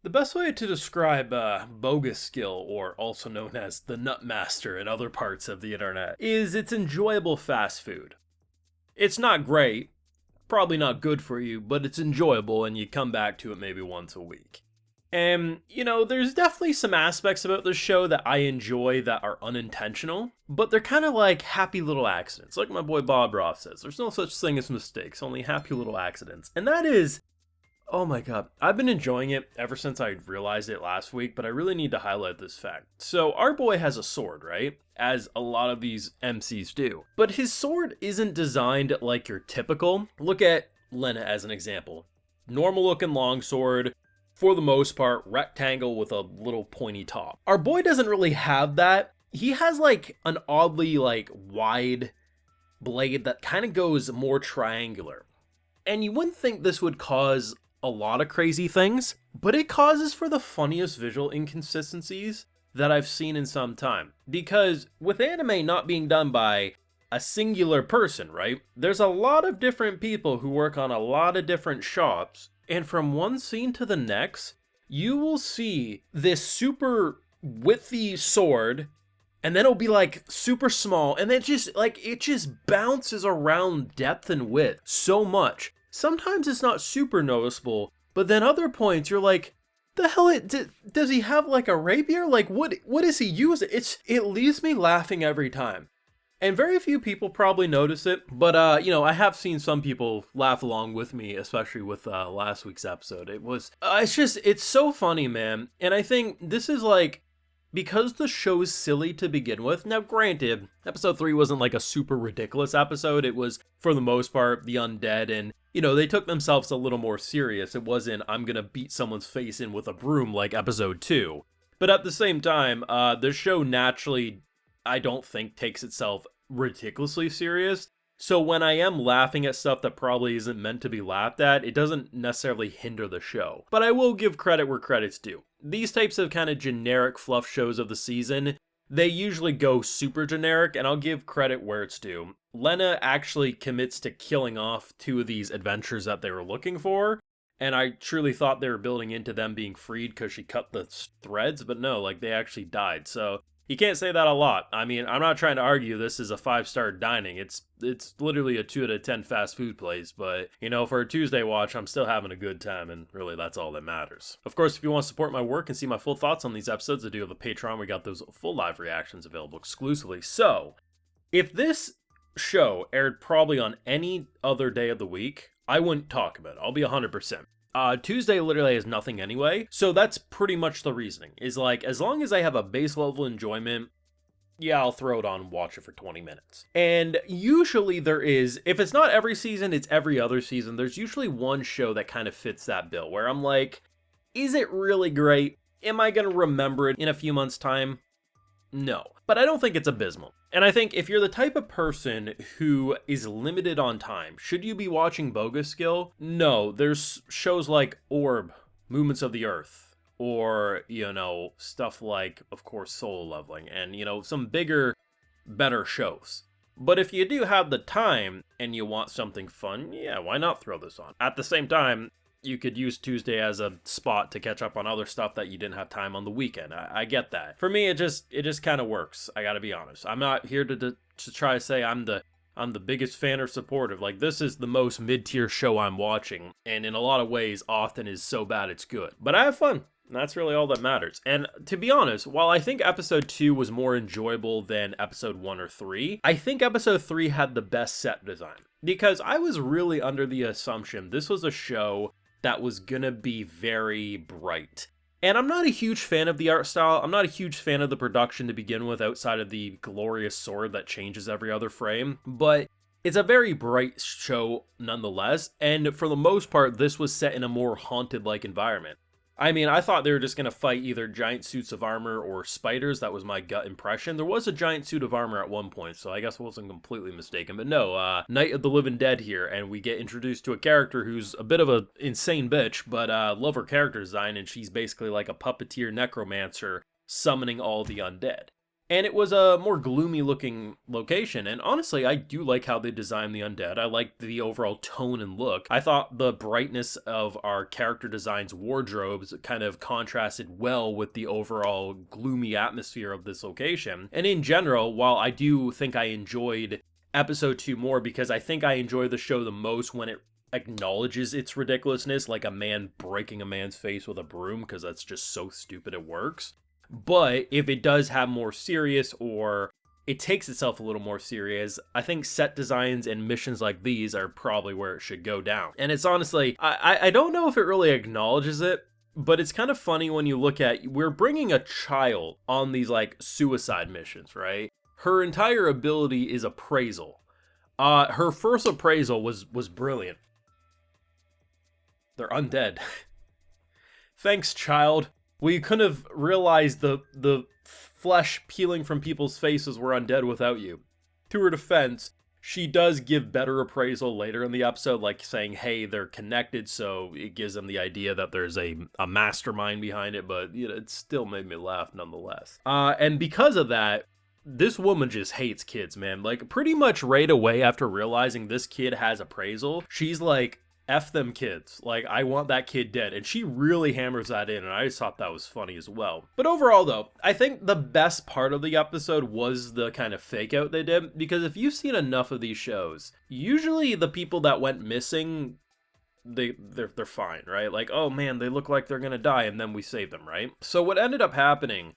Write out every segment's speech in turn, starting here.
The best way to describe Bogus Skill, or also known as the Nut Master in other parts of the internet, is it's enjoyable fast food. It's not great, probably not good for you, but it's enjoyable and you come back to it maybe once a week. And, there's definitely some aspects about this show that I enjoy that are unintentional, but they're kind of like happy little accidents. Like my boy Bob Ross says, there's no such thing as mistakes, only happy little accidents. And that is, oh my god, I've been enjoying it ever since I realized it last week, but I really need to highlight this fact. So, our boy has a sword, right? As a lot of these MCs do. But his sword isn't designed like your typical. Look at Lena as an example. Normal looking longsword, for the most part, rectangle with a little pointy top. Our boy doesn't really have that. He has like an oddly wide blade that kind of goes more triangular. And you wouldn't think this would cause a lot of crazy things, but it causes for the funniest visual inconsistencies that I've seen in some time. Because with anime not being done by a singular person, right? There's a lot of different people who work on a lot of different shops, and from one scene to the next, you will see this super widthy sword, and then it'll be like super small, and then it just bounces around depth and width so much. Sometimes it's not super noticeable, but then other points you're like, the hell, does he have like a rapier? Like what is he using? It leaves me laughing every time. And very few people probably notice it, but I have seen some people laugh along with me, especially with last week's episode. It's so funny, man. And I think this is because the show's silly to begin with. Now, granted, episode 3 wasn't like a super ridiculous episode. It was, for the most part, the undead, and, they took themselves a little more serious. It wasn't, I'm gonna beat someone's face in with a broom like episode 2. But at the same time, the show naturally, I don't think, takes itself ridiculously serious. So when I am laughing at stuff that probably isn't meant to be laughed at, it doesn't necessarily hinder the show. But I will give credit where credit's due. These types of kind of generic fluff shows of the season, they usually go super generic, and I'll give credit where it's due. Lena actually commits to killing off 2 of these adventures that they were looking for, and I truly thought they were building into them being freed because she cut the threads, but no, they actually died. So you can't say that a lot. I mean, I'm not trying to argue this is a 5-star dining. It's literally a 2 out of 10 fast food place, but, for a Tuesday watch, I'm still having a good time, and really, that's all that matters. Of course, if you want to support my work and see my full thoughts on these episodes, I do have a Patreon. We got those full live reactions available exclusively. So, if this show aired probably on any other day of the week, I wouldn't talk about it. I'll be 100%. Tuesday literally has nothing anyway, so that's pretty much the reasoning, is as long as I have a base level enjoyment, yeah, I'll throw it on and watch it for 20 minutes. And usually there is, if it's not every season, it's every other season, there's usually one show that kind of fits that bill, where I'm like, is it really great? Am I gonna remember it in a few months' time? No, but I don't think it's abysmal. And I think if you're the type of person who is limited on time, should you be watching Bogus Skill? No, there's shows like Orb, Movements of the Earth, or, stuff like, of course, Solo Leveling, and, some bigger, better shows. But if you do have the time and you want something fun, yeah, why not throw this on? At the same time, you could use Tuesday as a spot to catch up on other stuff that you didn't have time on the weekend. I get that. For me, it just kind of works. I gotta be honest. I'm not here to try to say I'm the biggest fan or supportive. This is the most mid-tier show I'm watching, and in a lot of ways, often is so bad it's good. But I have fun. That's really all that matters. And to be honest, while I think episode 2 was more enjoyable than episode 1 or 3, I think episode 3 had the best set design. Because I was really under the assumption this was a show that was gonna be very bright. And I'm not a huge fan of the art style. I'm not a huge fan of the production to begin with, outside of the glorious sword that changes every other frame. But it's a very bright show nonetheless. And for the most part, this was set in a more haunted-like environment. I mean, I thought they were just going to fight either giant suits of armor or spiders. That was my gut impression. There was a giant suit of armor at one point, so I guess I wasn't completely mistaken. But no, Night of the Living Dead here, and we get introduced to a character who's a bit of an insane bitch, but love her character design, and she's basically like a puppeteer necromancer summoning all the undead. And it was a more gloomy looking location. And honestly, I do like how they designed the undead. I like the overall tone and look. I thought the brightness of our character design's wardrobes kind of contrasted well with the overall gloomy atmosphere of this location. And in general, while I do think I enjoyed episode 2 more, because I think I enjoy the show the most when it acknowledges its ridiculousness, like a man breaking a man's face with a broom, because that's just so stupid it works. But if it does have more serious, or it takes itself a little more serious, I think set designs and missions like these are probably where it should go down. And it's honestly, I don't know if it really acknowledges it, but it's kind of funny when you look at, we're bringing a child on these like suicide missions, right? Her entire ability is appraisal. Her first appraisal was brilliant. They're undead. Thanks, child. We couldn't have realized the flesh peeling from people's faces were undead without you. To her defense, she does give better appraisal later in the episode, like saying, hey, they're connected, so it gives them the idea that there's a mastermind behind it, but you know, it still made me laugh nonetheless. And because of that, this woman just hates kids, man. Like, pretty much right away after realizing this kid has appraisal, she's like, F them kids. Like, I want that kid dead. And she really hammers that in, and I just thought that was funny as well. But overall, though, I think the best part of the episode was the kind of fake out they did, because if you've seen enough of these shows, usually the people that went missing, they're fine, right? Like, oh man, they look like they're gonna die, and then we save them, right? So what ended up happening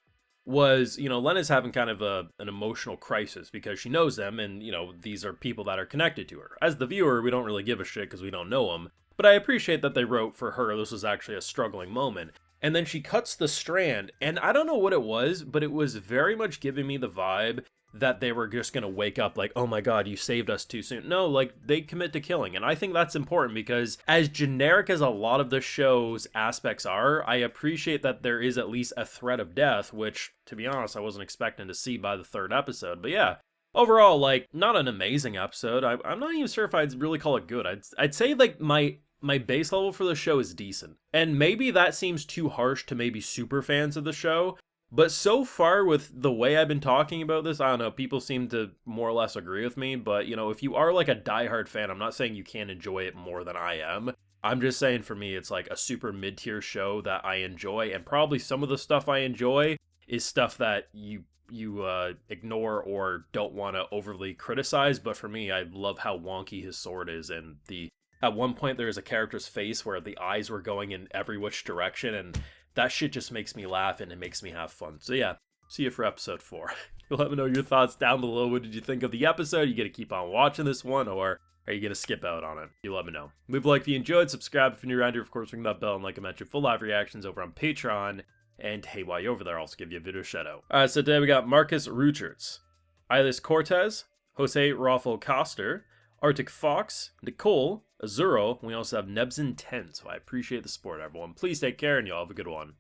was, you know, Lena's having kind of an emotional crisis because she knows them, and, you know, these are people that are connected to her. As the viewer, we don't really give a shit because we don't know them, but I appreciate that they wrote for her this was actually a struggling moment. And then she cuts the strand, and I don't know what it was, but it was very much giving me the vibe that they were just gonna wake up like, oh my god, you saved us too soon. No, like, they commit to killing, and I think that's important because as generic as a lot of the show's aspects are, I appreciate that there is at least a threat of death, which, to be honest, I wasn't expecting to see by the 3rd episode. But yeah, overall, like, not an amazing episode. I'm not even sure if I'd really call it good. I'd say, like, my base level for the show is decent, and maybe that seems too harsh to maybe super fans of the show. But so far, with the way I've been talking about this, I don't know, people seem to more or less agree with me. But, you know, if you are like a diehard fan, I'm not saying you can't enjoy it more than I am. I'm just saying for me, it's like a super mid-tier show that I enjoy. And probably some of the stuff I enjoy is stuff that you ignore or don't want to overly criticize. But for me, I love how wonky his sword is. And at one point, there's a character's face where the eyes were going in every which direction, and that shit just makes me laugh and it makes me have fun. So yeah, see you for episode 4. Let me know your thoughts down below. What did you think of the episode? You gonna keep on watching this one, or are you gonna skip out on it? You let me know. Leave a like if you enjoyed, subscribe if you're new around here, of course, ring that bell, and like I mentioned, full live reactions over on Patreon. And hey, while you're over there, I'll also give you a video shout out. Alright, so today we got Marcus Rucherts, Ilis Cortez, Jose Raffo Coster, Arctic Fox, Nicole, Azuro. We also have Nebs in 10, so I appreciate the support, everyone. Please take care, and y'all have a good one.